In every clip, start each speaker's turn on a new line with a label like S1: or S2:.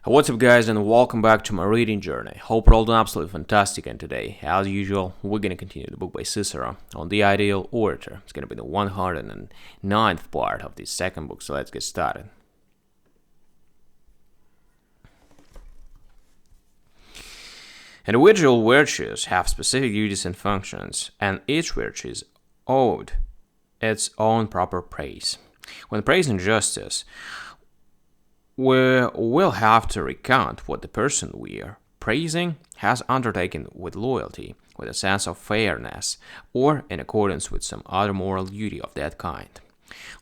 S1: What's up, guys, and welcome back to my reading journey. Hope you're all doing absolutely fantastic, and today, as usual, we're going to continue the book by Cicero on the ideal orator. It's going to be the 109th part of this second book, so let's get started. Individual virtues have specific duties and functions, and each virtue is owed its own proper praise. When praising justice, we will have to recount what the person we are praising has undertaken with loyalty, with a sense of fairness, or in accordance with some other moral duty of that kind.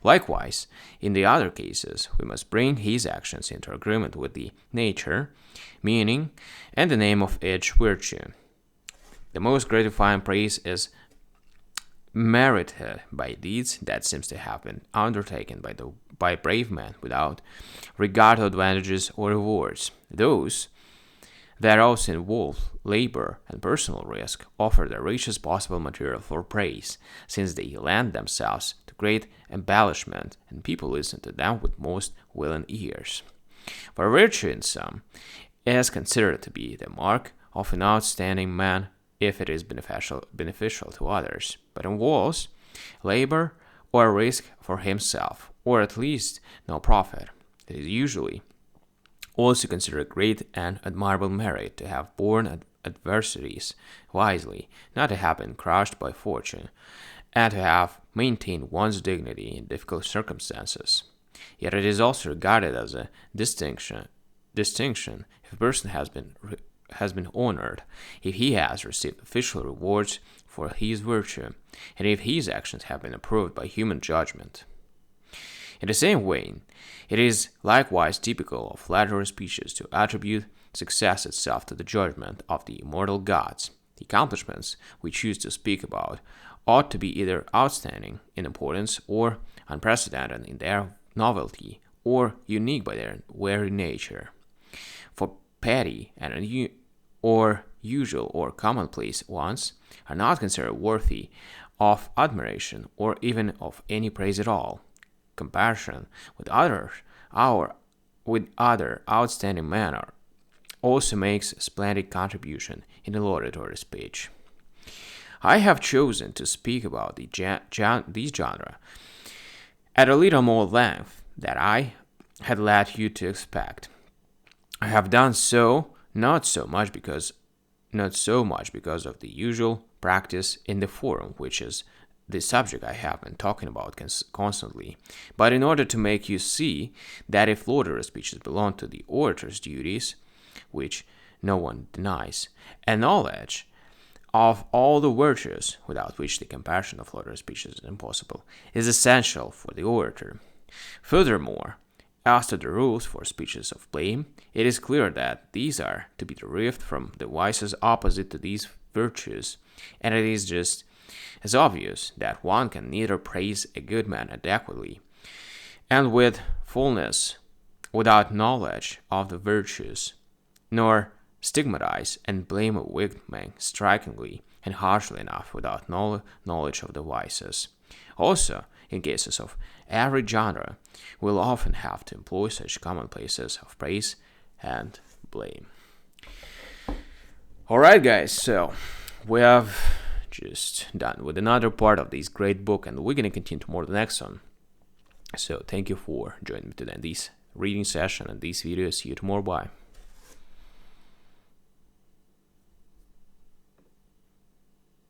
S1: Likewise, in the other cases, we must bring his actions into agreement with the nature, meaning, and the name of each virtue. The most gratifying praise is merited by deeds that seems to have been undertaken by brave men without regard to advantages or rewards. Those that also involve labor and personal risk offer the richest possible material for praise, since they lend themselves to great embellishment, and people listen to them with most willing ears. For virtue in some is considered to be the mark of an outstanding man if it is beneficial to others, but involves labor or risk for himself, or at least no profit. It is usually also considered great and admirable merit to have borne adversities wisely, not to have been crushed by fortune, and to have maintained one's dignity in difficult circumstances. Yet it is also regarded as a distinction if a person has been honored, if he has received official rewards for his virtue, and if his actions have been approved by human judgment. In the same way, it is likewise typical of flattery speeches to attribute success itself to the judgment of the immortal gods. The accomplishments we choose to speak about ought to be either outstanding in importance or unprecedented in their novelty or unique by their very nature. For petty and usual or commonplace ones are not considered worthy of admiration or even of any praise at all. Comparison with other outstanding men also makes a splendid contribution in the laudatory speech. I have chosen to speak about this genre at a little more length than I had led you to expect. I have done so not so much because of the usual practice in the forum, which is the subject I have been talking about constantly, but in order to make you see that if laudatory speeches belong to the orator's duties, which no one denies, and knowledge of all the virtues without which the comparison of laudatory speeches is impossible, is essential for the orator. Furthermore, as to the rules for speeches of blame, it is clear that these are to be derived from the vices opposite to these virtues, and it is just as obvious that one can neither praise a good man adequately and with fullness without knowledge of the virtues, nor stigmatize and blame a wicked man strikingly and harshly enough without knowledge of the vices. Also, in cases of every genre, we'll often have to employ such commonplaces of praise and blame. Alright, guys, so we have just done with another part of this great book, and we're going to continue tomorrow the next one. So thank you for joining me today in this reading session and this video. See you tomorrow. Bye.